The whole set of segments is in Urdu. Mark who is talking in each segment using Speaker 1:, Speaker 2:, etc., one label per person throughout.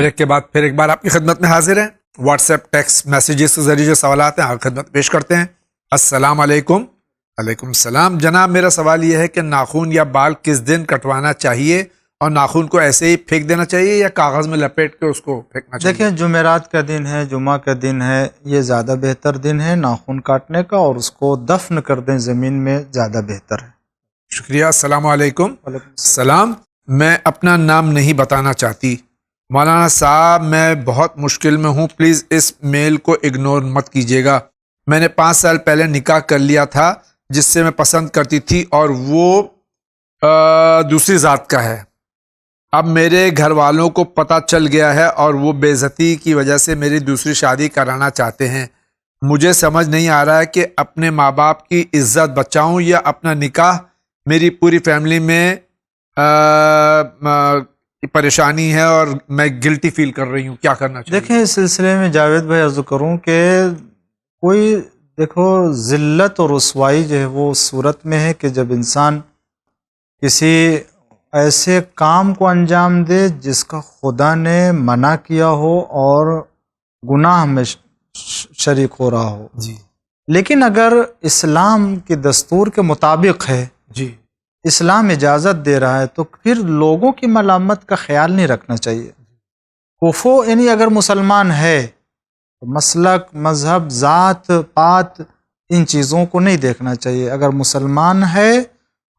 Speaker 1: بریک کے بعد پھر ایک بار آپ کی خدمت میں حاضر ہیں. واٹس ایپ ٹیکسٹ میسیجز کے ذریعے جو سوالات ہیں آپ کی خدمت پیش کرتے ہیں. السلام علیکم. وعلیکم السلام. جناب میرا سوال یہ ہے کہ ناخن یا بال کس دن کٹوانا چاہیے اور ناخن کو ایسے ہی پھینک دینا چاہیے یا کاغذ میں لپیٹ کے اس کو پھینکنا چاہیے؟
Speaker 2: دیکھیں جمعرات کا دن ہے، جمعہ کا دن ہے، یہ زیادہ بہتر دن ہے ناخن کاٹنے کا، اور اس کو دفن کر دیں زمین میں، زیادہ بہتر ہے.
Speaker 1: شکریہ. السلام علیکم.
Speaker 2: وعلیکم
Speaker 1: السلام. میں اپنا نام نہیں بتانا چاہتی. مولانا صاحب میں بہت مشکل میں ہوں، پلیز اس میل کو اگنور مت کیجیے گا. میں نے 5 سال پہلے نکاح کر لیا تھا جس سے میں پسند کرتی تھی اور وہ دوسری ذات کا ہے. اب میرے گھر والوں کو پتہ چل گیا ہے اور وہ بے عزتی کی وجہ سے میری دوسری شادی کرانا چاہتے ہیں. مجھے سمجھ نہیں آ رہا ہے کہ اپنے ماں باپ کی عزت بچاؤں یا اپنا نکاح. میری پوری فیملی میں پریشانی ہے اور میں گلٹی فیل کر رہی ہوں. کیا کرنا چاہیے؟
Speaker 2: دیکھیں اس سلسلے میں جاوید بھائی عرض کروں کہ کوئی دیکھو ذلت اور رسوائی جو ہے وہ اس صورت میں ہے کہ جب انسان کسی ایسے کام کو انجام دے جس کا خدا نے منع کیا ہو اور گناہ میں شریک ہو رہا ہو.
Speaker 1: جی.
Speaker 2: لیکن اگر اسلام کے دستور کے مطابق ہے،
Speaker 1: جی.
Speaker 2: اسلام اجازت دے رہا ہے، تو پھر لوگوں کی ملامت کا خیال نہیں رکھنا چاہیے. کفو یعنی اگر مسلمان ہے تو مسلک، مذہب، ذات پات ان چیزوں کو نہیں دیکھنا چاہیے. اگر مسلمان ہے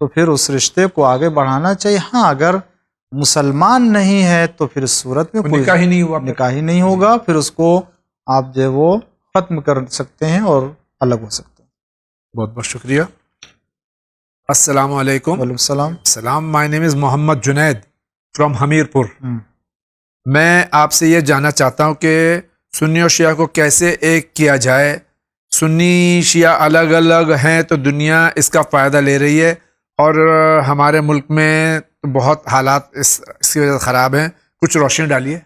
Speaker 2: تو پھر اس رشتے کو آگے بڑھانا چاہیے. ہاں اگر مسلمان نہیں ہے تو پھر اس صورت میں کوئی
Speaker 1: نکاح ہی نہیں ہوا،
Speaker 2: نکاح ہی نہیں ہوگا. پھر اس کو آپ جو وہ ختم کر سکتے ہیں اور الگ ہو سکتے ہیں.
Speaker 1: بہت بہت شکریہ. السلام علیکم.
Speaker 2: وعلیکم السلام.
Speaker 1: السلام. مائی نیم از محمد جنید فرام حمیرپور. میں آپ سے یہ جاننا چاہتا ہوں کہ سنی اور شیعہ کو کیسے ایک کیا جائے. سنی شیعہ الگ الگ ہیں تو دنیا اس کا فائدہ لے رہی ہے اور ہمارے ملک میں بہت حالات اس کی وجہ سے خراب ہیں. کچھ روشنی ڈالیے.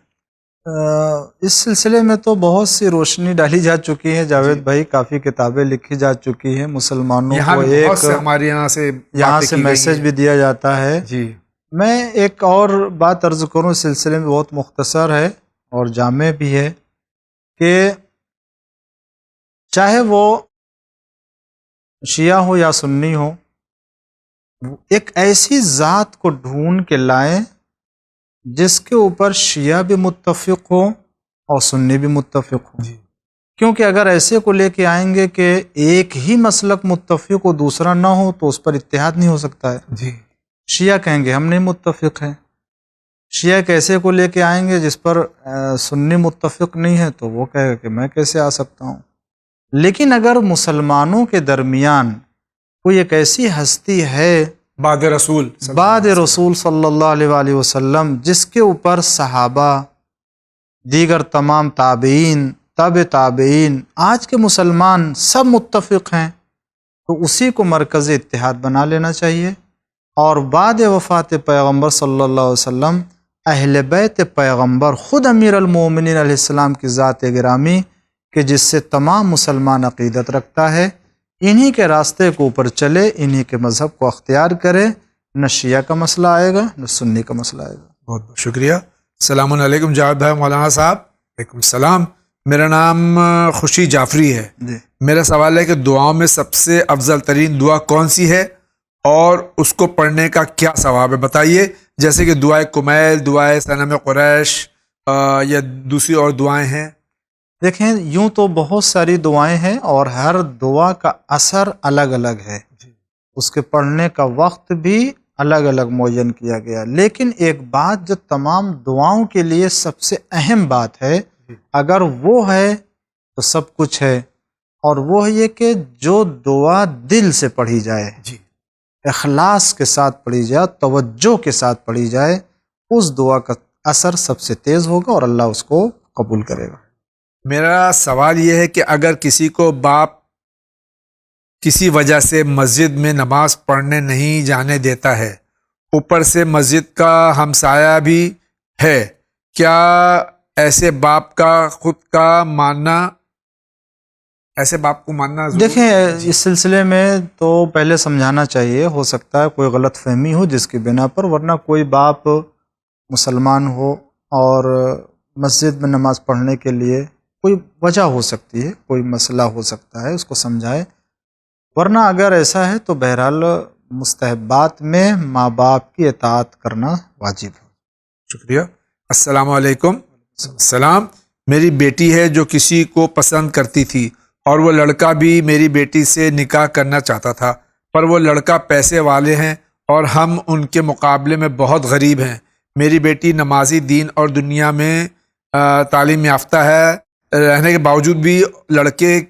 Speaker 2: اس سلسلے میں تو بہت سی روشنی ڈالی جا چکی ہے جاوید بھائی. کافی کتابیں لکھی جا چکی ہیں. مسلمانوں کو ایک
Speaker 1: ہمارے یہاں سے
Speaker 2: میسج بھی دیا جاتا ہے.
Speaker 1: جی.
Speaker 2: میں ایک اور بات عرض کروں اس سلسلے میں، بہت مختصر ہے اور جامع بھی ہے، کہ چاہے وہ شیعہ ہو یا سنی ہو، ایک ایسی ذات کو ڈھونڈ کے لائیں جس کے اوپر شیعہ بھی متفق ہو اور سنی بھی متفق ہو. کیونکہ اگر ایسے کو لے کے آئیں گے کہ ایک ہی مسلک متفق ہو دوسرا نہ ہو تو اس پر اتحاد نہیں ہو سکتا ہے.
Speaker 1: جی.
Speaker 2: شیعہ کہیں گے ہم نہیں متفق ہیں. شیعہ کیسے کو لے کے آئیں گے جس پر سنی متفق نہیں ہے تو وہ کہے گا کہ میں کیسے آ سکتا ہوں. لیکن اگر مسلمانوں کے درمیان کوئی ایک ایسی ہستی ہے بعد رسول صلی اللہ علیہ وآلہ وسلم جس کے اوپر صحابہ، دیگر تمام تابعین، تابعین، آج کے مسلمان سب متفق ہیں، تو اسی کو مرکز اتحاد بنا لینا چاہیے. اور بعد وفات پیغمبر صلی اللہ علیہ وسلم اہل بیت پیغمبر، خود امیر المومنین علیہ السلام کی ذات گرامی کہ جس سے تمام مسلمان عقیدت رکھتا ہے، انہی کے راستے کو اوپر چلے، انہی کے مذہب کو اختیار کرے. نہ شیعہ کا مسئلہ آئے گا نہ سنی کا مسئلہ آئے گا.
Speaker 1: بہت بہت شکریہ. السلام علیکم جاوید بھائی. مولانا صاحب. وعلیکم السلام. میرا نام خوشی جعفری ہے. میرا سوال ہے کہ دعاؤں میں سب سے افضل ترین دعا کون سی ہے اور اس کو پڑھنے کا کیا ثواب ہے بتائیے. جیسے کہ دعائے کمیل، دعائے صنم قریش یا دوسری اور دعائیں ہیں.
Speaker 2: دیکھیں یوں تو بہت ساری دعائیں ہیں اور ہر دعا کا اثر الگ الگ ہے. اس کے پڑھنے کا وقت بھی الگ الگ معین کیا گیا. لیکن ایک بات جو تمام دعاؤں کے لیے سب سے اہم بات ہے، اگر وہ ہے تو سب کچھ ہے، اور وہ یہ کہ جو دعا دل سے پڑھی جائے، اخلاص کے ساتھ پڑھی جائے، توجہ کے ساتھ پڑھی جائے، اس دعا کا اثر سب سے تیز ہوگا اور اللہ اس کو قبول کرے گا.
Speaker 1: میرا سوال یہ ہے کہ اگر کسی کو باپ کسی وجہ سے مسجد میں نماز پڑھنے نہیں جانے دیتا ہے، اوپر سے مسجد کا ہمسایہ بھی ہے، کیا ایسے باپ کا خود کا ماننا، ایسے باپ کو ماننا ضروری؟
Speaker 2: دیکھیں اس سلسلے میں تو پہلے سمجھانا چاہیے، ہو سکتا ہے کوئی غلط فہمی ہو جس کی بنا پر، ورنہ کوئی باپ مسلمان ہو اور مسجد میں نماز پڑھنے کے لیے کوئی وجہ ہو سکتی ہے، کوئی مسئلہ ہو سکتا ہے، اس کو سمجھائے، ورنہ اگر ایسا ہے تو بہرحال مستحبات میں ماں باپ کی اطاعت کرنا واجب ہے۔
Speaker 1: شکریہ۔ السلام علیکم۔ السلام۔ میری بیٹی ہے جو کسی کو پسند کرتی تھی اور وہ لڑکا بھی میری بیٹی سے نکاح کرنا چاہتا تھا، پر وہ لڑکا پیسے والے ہیں اور ہم ان کے مقابلے میں بہت غریب ہیں۔ میری بیٹی نمازی، دین اور دنیا میں تعلیم یافتہ ہے، رہنے کے باوجود بھی لڑکے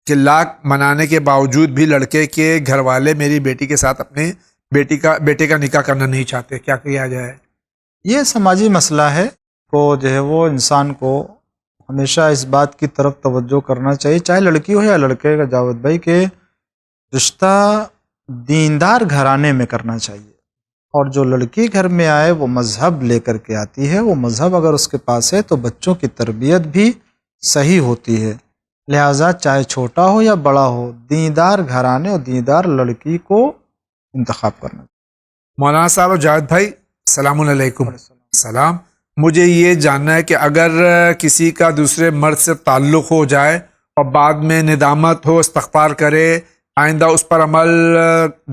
Speaker 1: کے لاکھ منانے کے باوجود بھی لڑکے کے گھر والے میری بیٹی کے ساتھ اپنے بیٹے کا نکاح کرنا نہیں چاہتے، کیا کیا جائے؟
Speaker 2: یہ سماجی مسئلہ ہے کو جو ہے وہ انسان کو ہمیشہ اس بات کی طرف توجہ کرنا چاہیے، چاہے لڑکی ہو یا لڑکے کا، جاوید بھائی، کہ رشتہ دیندار گھرانے میں کرنا چاہیے، اور جو لڑکی گھر میں آئے وہ مذہب لے کر کے آتی ہے، وہ مذہب اگر اس کے پاس ہے تو بچوں کی تربیت بھی صحیح ہوتی ہے، لہٰذا چاہے چھوٹا ہو یا بڑا ہو، دیندار گھرانے اور دیندار لڑکی کو انتخاب کرنا چاہیے۔
Speaker 1: مولانا صاحب اور جاوید بھائی، السلام علیکم۔ السلام۔ مجھے یہ جاننا ہے کہ اگر کسی کا دوسرے مرد سے تعلق ہو جائے اور بعد میں ندامت ہو، استغفار کرے، آئندہ اس پر عمل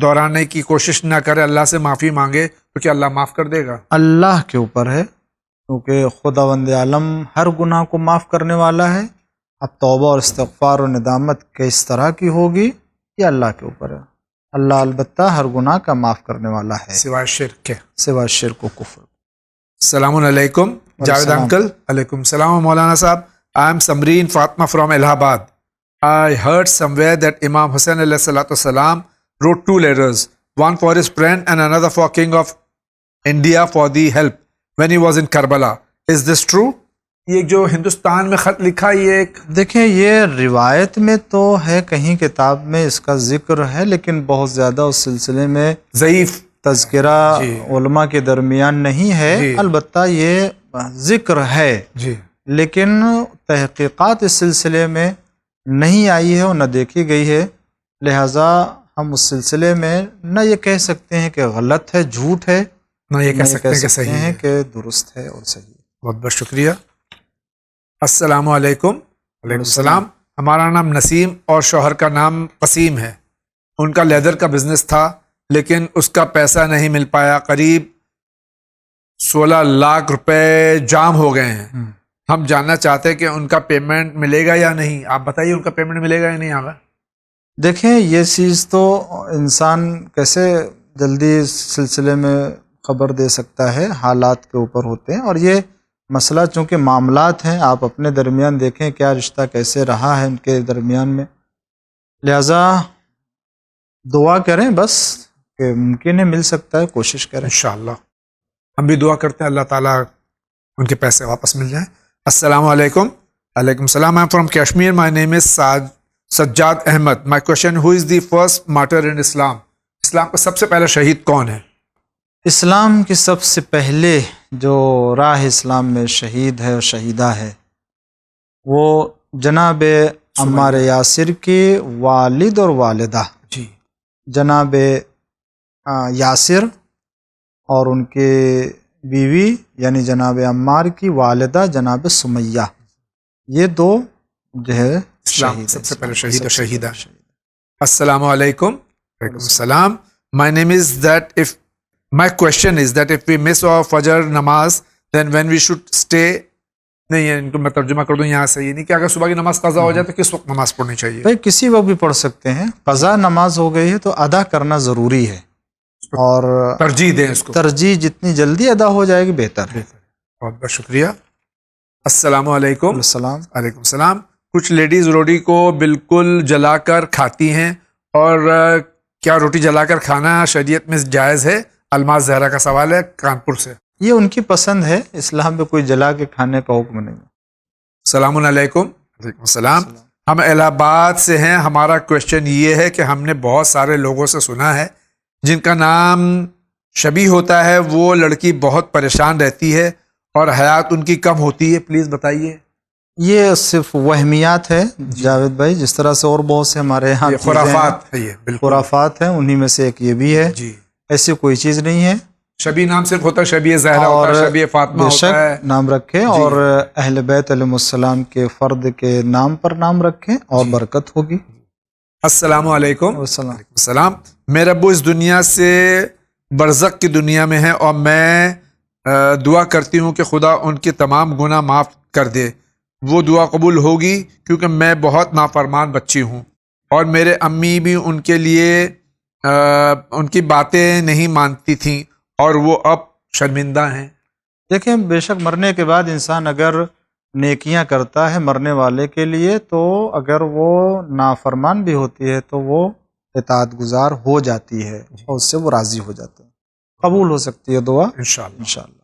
Speaker 1: دہرانے کی کوشش نہ کرے، اللہ سے معافی مانگے، تو کیا اللہ معاف کر دے گا؟
Speaker 2: اللہ کے اوپر ہے، کیونکہ خداوند عالم ہر گناہ کو معاف کرنے والا ہے۔ اب توبہ اور استغفار و ندامت کس طرح کی ہوگی یہ اللہ کے اوپر ہے۔ اللہ البتہ ہر گناہ کا معاف کرنے والا ہے،
Speaker 1: سوائے شرک کے۔
Speaker 2: سوائے شرک و کفر۔
Speaker 1: السلام علیکم جاوید انکل۔ علیکم السلام مولانا صاحب۔ I am Samreen Fatma from Allahabad. I heard somewhere that Imam Hussain alayhi salatu wasalam wrote 2 letters, one for his friend and another for King of India for the help when he was in Karbala. Is this true? یہ جو ہندوستان میں خط لکھا، یہ ایک
Speaker 2: دیکھیں، یہ روایت میں تو ہے، کہیں کتاب میں اس کا ذکر ہے، لیکن بہت زیادہ اس سلسلے میں
Speaker 1: ضعیف
Speaker 2: تذکرہ علماء کے درمیان نہیں ہے۔ البتہ یہ ذکر ہے، لیکن تحقیقات اس سلسلے میں نہیں آئی ہے اور نہ دیکھی گئی ہے، لہٰذا ہم اس سلسلے میں نہ یہ کہہ سکتے ہیں کہ غلط ہے، جھوٹ ہے،
Speaker 1: نہ یہ کہہ سکتے ہیں کہ صحیح ہے،
Speaker 2: کہ درست ہے اور صحیح ہے۔
Speaker 1: بہت بہت شکریہ۔ السلام علیکم۔ وعلیکم السلام۔ ہمارا نام نسیم اور شوہر کا نام قسیم ہے۔ ان کا لیدر کا بزنس تھا لیکن اس کا پیسہ نہیں مل پایا، قریب 16 لاکھ روپے جام ہو گئے ہیں۔ ہم جاننا چاہتے ہیں کہ ان کا پیمنٹ ملے گا یا نہیں، آپ بتائیے ان کا پیمنٹ ملے گا یا نہیں آگا؟
Speaker 2: دیکھیں، یہ چیز تو انسان کیسے جلدی اس سلسلے میں خبر دے سکتا ہے، حالات کے اوپر ہوتے ہیں، اور یہ مسئلہ چونکہ معاملات ہیں، آپ اپنے درمیان دیکھیں کیا رشتہ کیسے رہا ہے ان کے درمیان میں، لہٰذا دعا کریں بس کہ ممکن ہے مل سکتا ہے، کوشش کریں
Speaker 1: انشاءاللہ۔ ہم بھی دعا کرتے ہیں اللہ تعالیٰ ان کے پیسے واپس مل جائیں۔ السلام علیکم۔ علیکم السلام۔ I'm from Kashmir. My name is Sajjad Ahmad. My question: who is the first martyr in Islam? اسلام کا سب سے پہلا شہید کون ہے؟
Speaker 2: اسلام کی سب سے پہلے جو راہ اسلام میں شہید ہے اور شہیدہ ہے وہ جناب عمار یاسر کے والد اور والدہ،
Speaker 1: جی،
Speaker 2: جناب یاسر اور ان کے بیوی یعنی جناب عمار کی والدہ جناب سمیہ، یہ دو جو ہے
Speaker 1: اسلام سب سے پہلے شہید اور شہیدہ۔ السلام علیکم۔ وعلیکم السلام۔ My name is that if my question is that if we miss our Fajr namaz then when we should stay، نہیں ان کو میں ترجمہ کر دوں یہاں سے، یہ نہیں کہ اگر صبح کی نماز قضا ہو جائے تو کس وقت نماز پڑھنی چاہیے؟
Speaker 2: بھائی کسی وقت بھی پڑھ سکتے ہیں، قضا نماز ہو گئی ہے تو ادا کرنا ضروری ہے، اور
Speaker 1: ترجیح دیں اس کو،
Speaker 2: ترجیح جتنی جلدی ادا ہو جائے گی بہتر ہے۔
Speaker 1: بہت بہت شکریہ۔ السلام علیکم۔
Speaker 2: السلام۔
Speaker 1: علیکم السلام۔ کچھ لیڈیز روٹی کو بالکل جلا کر کھاتی ہیں، اور کیا روٹی جلا کر کھانا شریعت میں جائز ہے؟ الماس زہرا کا سوال ہے کانپور سے۔
Speaker 2: یہ ان کی پسند ہے، اسلام میں کوئی جلا کے کھانے کا حکم نہیں۔
Speaker 1: السلام علیکم۔ وعلیکم السلام۔ ہم الہ آباد سے ہیں۔ ہمارا کوشچن یہ ہے کہ ہم نے بہت سارے لوگوں سے سنا ہے جن کا نام شبی ہوتا ہے، وہ لڑکی بہت پریشان رہتی ہے اور حیات ان کی کم ہوتی ہے، پلیز بتائیے۔
Speaker 2: یہ صرف وہمیات ہے جاوید بھائی، جس طرح سے اور بہت سے ہمارے یہاں
Speaker 1: خرافات ہے، یہ بالکل
Speaker 2: خرافات ہیں، انہی میں سے ایک یہ بھی ہے۔
Speaker 1: جی،
Speaker 2: ایسی کوئی چیز نہیں ہے،
Speaker 1: شبی نام صرف ہوتا ہے، شبی زہرا ہوتا ہے، شبی فاطمہ
Speaker 2: بے
Speaker 1: ہوتا ہے.
Speaker 2: شک نام رکھیں اور اہل بیت علیہ السلام کے فرد کے نام پر نام رکھیں اور برکت ہوگی.
Speaker 1: السلام علیکم.
Speaker 2: والسلام.
Speaker 1: السلام. میرے ابو اس دنیا سے برزخ کی دنیا میں ہے اور میں دعا کرتی ہوں کہ خدا ان کے تمام گناہ معاف کر دے. وہ دعا قبول ہوگی کیونکہ میں بہت نافرمان بچی ہوں اور میرے امی بھی ان کے لیے ان کی باتیں نہیں مانتی تھیں اور وہ اب شرمندہ ہیں.
Speaker 2: دیکھیں بے شک مرنے کے بعد انسان اگر نیکیاں کرتا ہے مرنے والے کے لیے تو اگر وہ نافرمان بھی ہوتی ہے تو وہ اطاعت گزار ہو جاتی ہے اور اس سے وہ راضی ہو جاتے ہیں، قبول ہو سکتی ہے دعا
Speaker 1: انشاءاللہ.
Speaker 2: انشاءاللہ.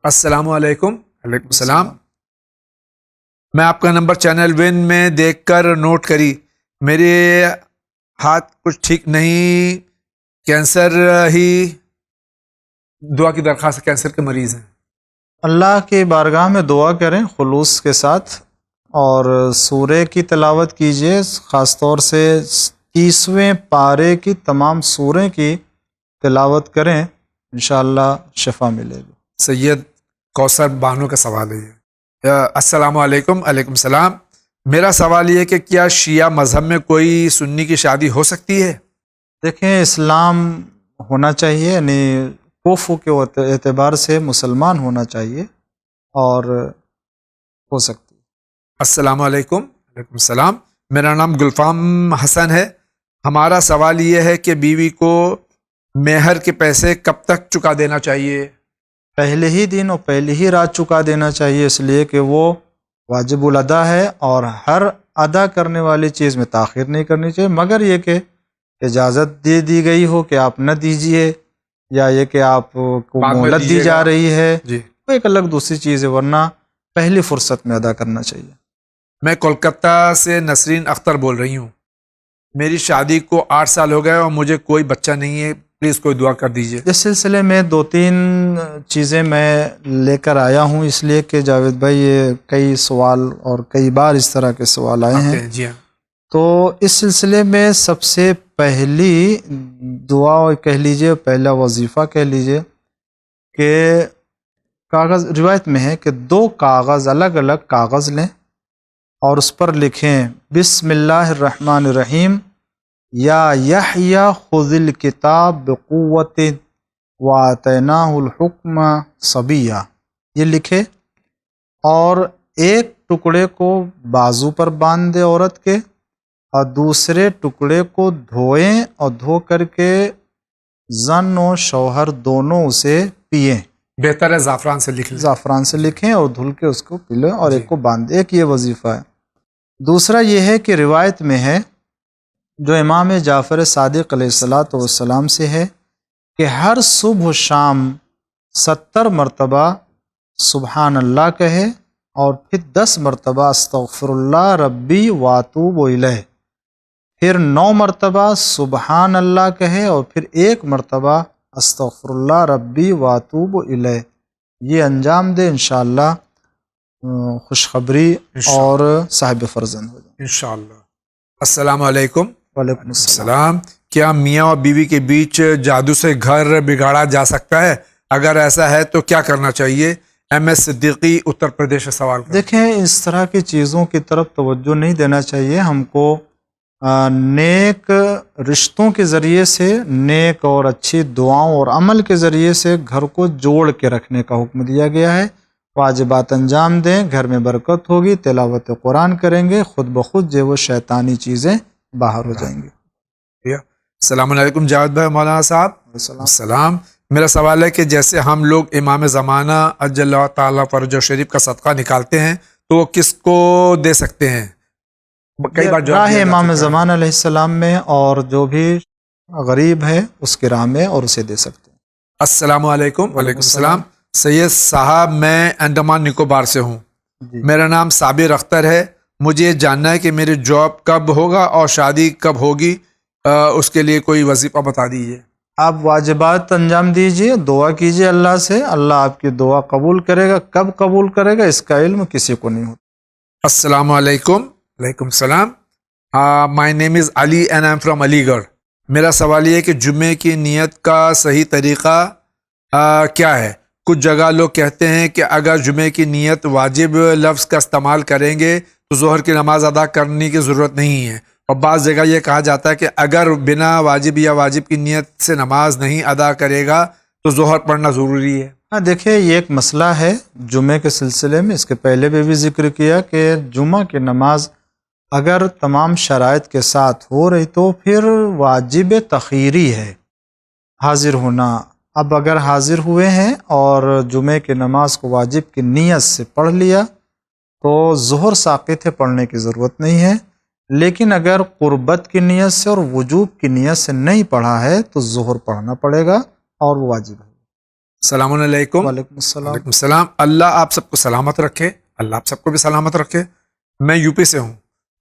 Speaker 1: السلام علیکم. وعلیکم السلام. میں آپ کا نمبر چینل ون میں دیکھ کر نوٹ کری. میرے ہاتھ کچھ ٹھیک نہیں، کینسر ہی دعا کی درخواست، کینسر کے مریض ہیں.
Speaker 2: اللہ کی بارگاہ میں دعا کریں خلوص کے ساتھ اور سورہ کی تلاوت کیجیے، خاص طور سے 30ویں پارے کی تمام سوریں کی تلاوت کریں، انشاءاللہ شفا ملے گی.
Speaker 1: سید کوثر بانو کا سوال ہے یہ. السلام علیکم. علیکم السلام. میرا سوال یہ ہے کہ کیا شیعہ مذہب میں کوئی سنی کی شادی ہو سکتی ہے؟
Speaker 2: دیکھیں اسلام ہونا چاہیے، یعنی کوفو کے اعتبار سے مسلمان ہونا چاہیے اور ہو سکتی ہے.
Speaker 1: السلام علیکم. وعلیکم السلام. میرا نام گلفام حسن ہے. ہمارا سوال یہ ہے کہ بیوی کو مہر کے پیسے کب تک چکا دینا چاہیے؟
Speaker 2: پہلے ہی دن اور پہلی ہی رات چکا دینا چاہیے، اس لیے کہ وہ واجب الادا ہے اور ہر ادا کرنے والی چیز میں تاخیر نہیں کرنی چاہیے، مگر یہ کہ اجازت دے دی گئی ہو کہ آپ نہ دیجئے یا یہ کہ آپ کو مہلت دی جا رہی ہے،
Speaker 1: جی
Speaker 2: وہ ایک الگ دوسری چیز ہے، ورنہ پہلی فرصت میں ادا کرنا چاہیے.
Speaker 1: میں کولکتہ سے نسرین اختر بول رہی ہوں. میری شادی کو 8 سال ہو گئے اور مجھے کوئی بچہ نہیں ہے. پلیز کوئی دعا کر دیجیے.
Speaker 2: اس سلسلے میں 2-3 چیزیں میں لے کر آیا ہوں، اس لیے کہ جاوید بھائی یہ کئی سوال اور کئی بار اس طرح کے سوال آئے ہیں.
Speaker 1: جی ہاں.
Speaker 2: تو اس سلسلے میں سب سے پہلی دعا کہہ لیجئے، پہلا وظیفہ کہہ لیجئے کہ کاغذ، روایت میں ہے کہ 2 کاغذ، الگ الگ کاغذ لیں اور اس پر لکھیں بسم اللہ الرحمن الرحیم یا یحییٰ خذ الکتاب بقوت وآتیناہ الحکم صبیہ، یہ لکھے اور ایک ٹکڑے کو بازو پر باندھ دے عورت کے اور دوسرے ٹکڑے کو دھوئیں اور دھو کر کے زن و شوہر دونوں اسے پئیں.
Speaker 1: بہتر ہے زعفران سے لکھ لیں.
Speaker 2: زعفران سے لکھیں اور دھل کے اس کو پی لیں اور ایک کو باندھ دیں. ایک یہ وظیفہ ہے. دوسرا یہ ہے کہ روایت میں ہے جو امام جعفر صادق علیہ السلام سے ہے کہ ہر صبح و شام 70 مرتبہ سبحان اللہ کہے اور پھر 10 مرتبہ استغفر اللہ ربی واتوب الیہ، پھر 9 مرتبہ سبحان اللہ کہے اور پھر 1 مرتبہ استغفر اللہ ربی واتوب الیہ. یہ انجام دے انشاءاللہ خوشخبری اور صاحب فرزند ہو جائے
Speaker 1: انشاءاللہ. السلام علیکم.
Speaker 2: وعلیکم السلام.
Speaker 1: السلام. کیا میاں اور بیوی کے بیچ جادو سے گھر بگاڑا جا سکتا ہے؟ اگر ایسا ہے تو کیا کرنا چاہیے؟ ایم ایس صدیقی اتر پردیش سے سوال کریں.
Speaker 2: دیکھیں اس طرح کی چیزوں کی طرف توجہ نہیں دینا چاہیے. ہم کو نیک رشتوں کے ذریعے سے، نیک اور اچھی دعاؤں اور عمل کے ذریعے سے گھر کو جوڑ کے رکھنے کا حکم دیا گیا ہے. واجبات انجام دیں، گھر میں برکت ہوگی، تلاوت قرآن کریں گے، خود بخود جو وہ شیطانی چیزیں باہر ہو جائیں گی.
Speaker 1: السلام علیکم جاوید بھائی مولانا صاحب. السلام. میرا سوال ہے کہ جیسے ہم لوگ امام زمانہ اجل اللہ تعالیٰ فرجہ شریف کا صدقہ نکالتے ہیں تو وہ کس کو دے سکتے ہیں؟ کئی بار
Speaker 2: راہ امام زمانہ علیہ السلام میں اور جو بھی غریب ہے اس کے راہ میں اور اسے دے سکتے ہیں.
Speaker 1: السلام علیکم. وعلیکم السلام. سید صاحب میں انڈمان نکوبار سے ہوں. میرا نام صابر اختر ہے. مجھے جاننا ہے کہ میری جاب کب ہوگا اور شادی کب ہوگی، اس کے لیے کوئی وظیفہ بتا دیجیے.
Speaker 2: آپ واجبات انجام دیجئے، دعا کیجئے اللہ سے، اللہ آپ کی دعا قبول کرے گا. کب قبول کرے گا اس کا علم کسی کو نہیں ہوتا.
Speaker 1: السلام علیکم. وعلیکم السلام. مائی نیم از علی اینڈ آئی ایم فرام علی گڑھ. میرا سوال یہ ہے کہ جمعے کی نیت کا صحیح طریقہ کیا ہے؟ کچھ جگہ لوگ کہتے ہیں کہ اگر جمعے کی نیت واجب لفظ کا استعمال کریں گے تو ظہر کی نماز ادا کرنے کی ضرورت نہیں ہے، اور بعض جگہ یہ کہا جاتا ہے کہ اگر بنا واجب یا واجب کی نیت سے نماز نہیں ادا کرے گا تو ظہر پڑھنا ضروری ہے۔
Speaker 2: ہاں دیکھیں، یہ ایک مسئلہ ہے جمعے کے سلسلے میں، اس کے پہلے بھی ذکر کیا کہ جمعہ کی نماز اگر تمام شرائط کے ساتھ ہو رہی تو پھر واجب تخیری ہے حاضر ہونا۔ اب اگر حاضر ہوئے ہیں اور جمعے کی نماز کو واجب کی نیت سے پڑھ لیا تو ظہر ساقط ہے، پڑھنے کی ضرورت نہیں ہے، لیکن اگر قربت کی نیت سے اور وجوب کی نیت سے نہیں پڑھا ہے تو ظہر پڑھنا پڑے گا اور وہ واجب ہے۔
Speaker 1: السلام علیکم۔
Speaker 2: وعلیکم السلام۔
Speaker 1: وعلیکم السلام۔ اللہ آپ سب کو سلامت رکھے، اللہ آپ سب کو بھی سلامت رکھے۔ میں یو پی سے ہوں،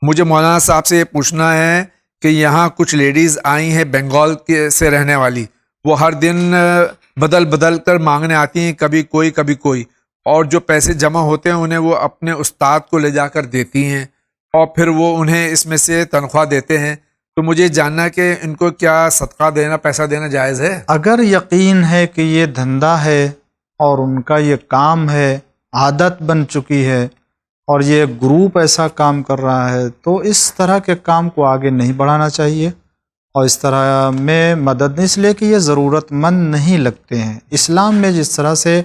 Speaker 1: مجھے مولانا صاحب سے یہ پوچھنا ہے کہ یہاں کچھ لیڈیز آئی ہیں بنگال سے رہنے والی، وہ ہر دن بدل کر مانگنے آتی ہیں، کبھی کوئی، اور جو پیسے جمع ہوتے ہیں انہیں وہ اپنے استاد کو لے جا کر دیتی ہیں اور پھر وہ انہیں اس میں سے تنخواہ دیتے ہیں۔ تو مجھے جاننا کہ ان کو کیا صدقہ دینا، پیسہ دینا جائز ہے؟
Speaker 2: اگر یقین ہے کہ یہ دھندا ہے اور ان کا یہ کام ہے، عادت بن چکی ہے اور یہ گروپ ایسا کام کر رہا ہے تو اس طرح کے کام کو آگے نہیں بڑھانا چاہیے، اور اس طرح میں مدد نہیں، اس لیے کہ یہ ضرورت مند نہیں لگتے ہیں۔ اسلام میں جس طرح سے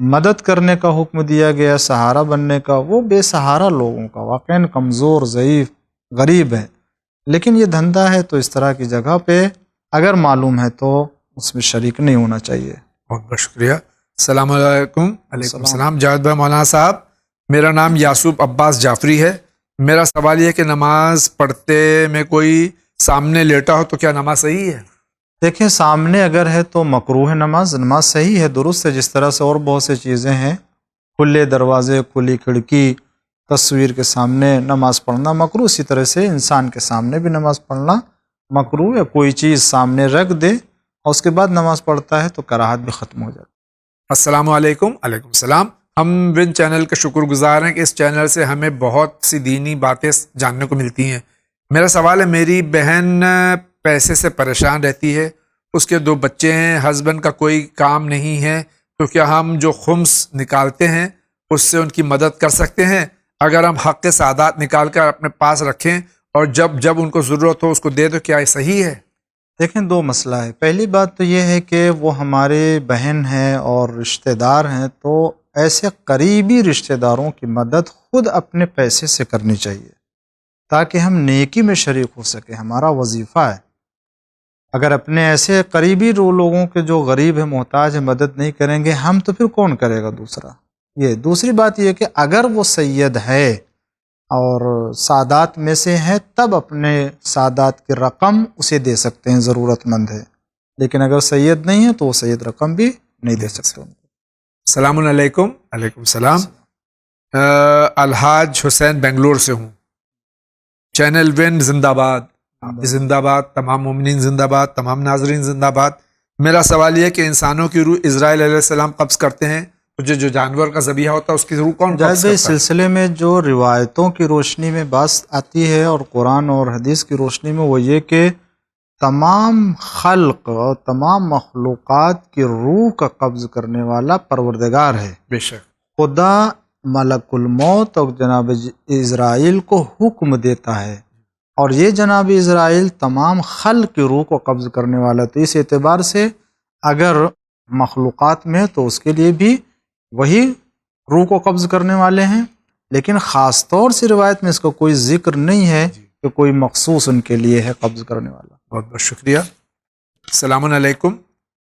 Speaker 2: مدد کرنے کا حکم دیا گیا، سہارا بننے کا، وہ بے سہارا لوگوں کا، واقعاً کمزور، ضعیف، غریب ہے، لیکن یہ دھندا ہے تو اس طرح کی جگہ پہ اگر معلوم ہے تو اس میں شریک نہیں ہونا چاہیے۔
Speaker 1: بہت بہت شکریہ۔ السلام علیکم۔ وعلیکم السلام۔ جاوید بھائی، مولانا صاحب، میرا نام یاسوب عباس جعفری ہے۔ میرا سوال یہ ہے کہ نماز پڑھتے میں کوئی سامنے لیٹا ہو تو کیا نماز صحیح ہے؟
Speaker 2: دیکھیں، سامنے اگر ہے تو مکروہ ہے، نماز صحیح ہے، درست ہے، جس طرح سے اور بہت سے چیزیں ہیں، کھلے دروازے، کھلی کھڑکی، تصویر کے سامنے نماز پڑھنا مکروہ، اسی طرح سے انسان کے سامنے بھی نماز پڑھنا مکروہ ہے۔ کوئی چیز سامنے رکھ دے اور اس کے بعد نماز پڑھتا ہے تو کراہت بھی ختم ہو جاتی ہے۔
Speaker 1: السلام علیکم۔ وعلیکم السلام۔ ہم ون چینل کے شکر گزار ہیں کہ اس چینل سے ہمیں بہت سی دینی باتیں جاننے کو ملتی ہیں۔ میرا سوال ہے، میری بہن پیسے سے پریشان رہتی ہے، اس کے 2 بچے ہیں، ہسبینڈ کا کوئی کام نہیں ہے، تو کیا ہم جو خمس نکالتے ہیں اس سے ان کی مدد کر سکتے ہیں؟ اگر ہم حق کے سعادات نکال کر اپنے پاس رکھیں اور جب ان کو ضرورت ہو اس کو دے تو کیا یہ صحیح ہے؟
Speaker 2: دیکھیں، 2 مسئلہ ہے۔ پہلی بات تو یہ ہے کہ وہ ہمارے بہن ہیں اور رشتہ دار ہیں، تو ایسے قریبی رشتہ داروں کی مدد خود اپنے پیسے سے کرنی چاہیے تاکہ ہم نیکی میں شریک ہو سکیں، ہمارا وظیفہ ہے۔ اگر اپنے ایسے قریبی لوگوں کے جو غریب ہیں، محتاج ہیں، مدد نہیں کریں گے ہم تو پھر کون کرے گا دوسرا؟ یہ دوسری بات یہ کہ اگر وہ سید ہے اور سادات میں سے ہے تب اپنے سادات کی رقم اسے دے سکتے ہیں، ضرورت مند ہے، لیکن اگر سید نہیں ہے تو وہ سید رقم بھی نہیں دے سکتے۔
Speaker 1: السلام علیکم۔ وعلیکم السلام۔ الحاج حسین بنگلور سے ہوں۔ چینل ون زندہ باد، زندہ باد، تمام مومنین زندہ باد، تمام ناظرین زندہ باد۔ میرا سوال یہ ہے کہ انسانوں کی روح اسرائیل علیہ السلام قبض کرتے ہیں، تو جو جانور کا ذبیحہ ہوتا ہے اس کی روح کون قبض کرتا ہے؟
Speaker 2: اس سلسلے میں جو روایتوں کی روشنی میں بات آتی ہے اور قرآن اور حدیث کی روشنی میں، وہ یہ کہ تمام خلق اور تمام مخلوقات کی روح کا قبض کرنے والا پروردگار ہے۔
Speaker 1: بے شک
Speaker 2: خدا ملک الموت اور جناب اسرائیل کو حکم دیتا ہے، اور یہ جناب اسرائیل تمام خلق کی روح کو قبض کرنے والا ہے، تو اس اعتبار سے اگر مخلوقات میں تو اس کے لیے بھی وہی روح کو قبض کرنے والے ہیں، لیکن خاص طور سے روایت میں اس کا کوئی ذکر نہیں ہے کہ کوئی مخصوص ان کے لیے ہے قبض کرنے والا۔
Speaker 1: بہت بہت شکریہ۔ السلام علیکم۔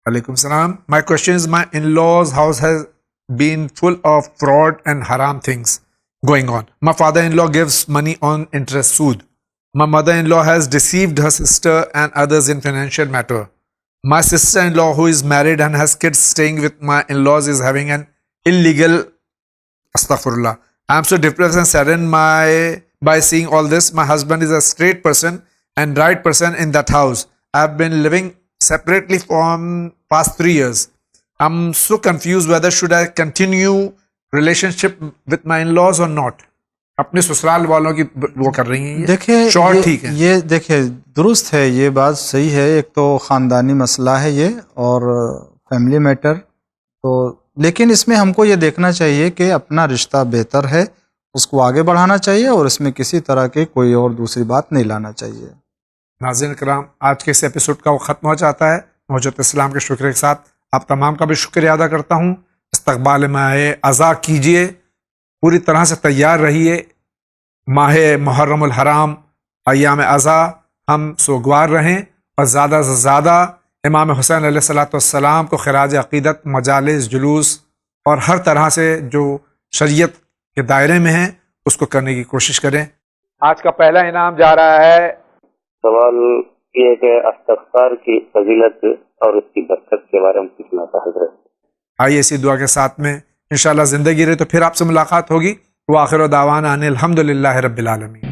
Speaker 1: وعلیکم السلام۔ My question is my in-laws house has been full of fraud and haram things going on. My father-in-law gives money on interest sood. My mother-in-law has deceived her sister and others in financial matter. My sister-in-law who is married and has kids staying with my in-laws is having an illegal, astaghfirullah. I am so depressed and saddened by seeing all this. My husband is a straight person and right person in that house. I have been living separately from past 3 years. I'm so confused whether should I continue relationship with my in-laws or not. اپنے سسرال والوں کی وہ کر رہی ہیں،
Speaker 2: دیکھیں
Speaker 1: شورٹ ٹھیک ہے،
Speaker 2: یہ دیکھیں درست ہے، یہ بات صحیح ہے، ایک تو خاندانی مسئلہ ہے یہ اور فیملی میٹر، تو لیکن اس میں ہم کو یہ دیکھنا چاہیے کہ اپنا رشتہ بہتر ہے، اس کو آگے بڑھانا چاہیے، اور اس میں کسی طرح کی کوئی اور دوسری بات نہیں لانا چاہیے۔
Speaker 1: ناظرین کرام، آج کے اس ایپیسوڈ کا وہ ختم ہو جاتا ہے۔ موجود اسلام کے شکر کے ساتھ آپ تمام کا بھی شکریہ ادا کرتا ہوں۔ استقبال ماہ اذا کیجئے، پوری طرح سے تیار رہیے۔ ماہ محرم الحرام، ایام اذا ہم سوگوار رہیں، اور زیادہ سے زیادہ امام حسین علیہ الصلوۃ والسلام کو خراج عقیدت، مجالس، جلوس اور ہر طرح سے جو شریعت کے دائرے میں ہیں اس کو کرنے کی کوشش کریں۔ آج کا پہلا انعام جا رہا ہے۔
Speaker 3: سوال یہ کہ استغفار کی فضیلت اور اس کی برکت کے بارے میں پوچھنا تھا حضرت۔
Speaker 1: آئیے اسی دعا کے ساتھ میں انشاءاللہ زندگی رہے تو پھر آپ سے ملاقات ہوگی۔ وآخر دعوانا ان الحمدللہ رب العالمین۔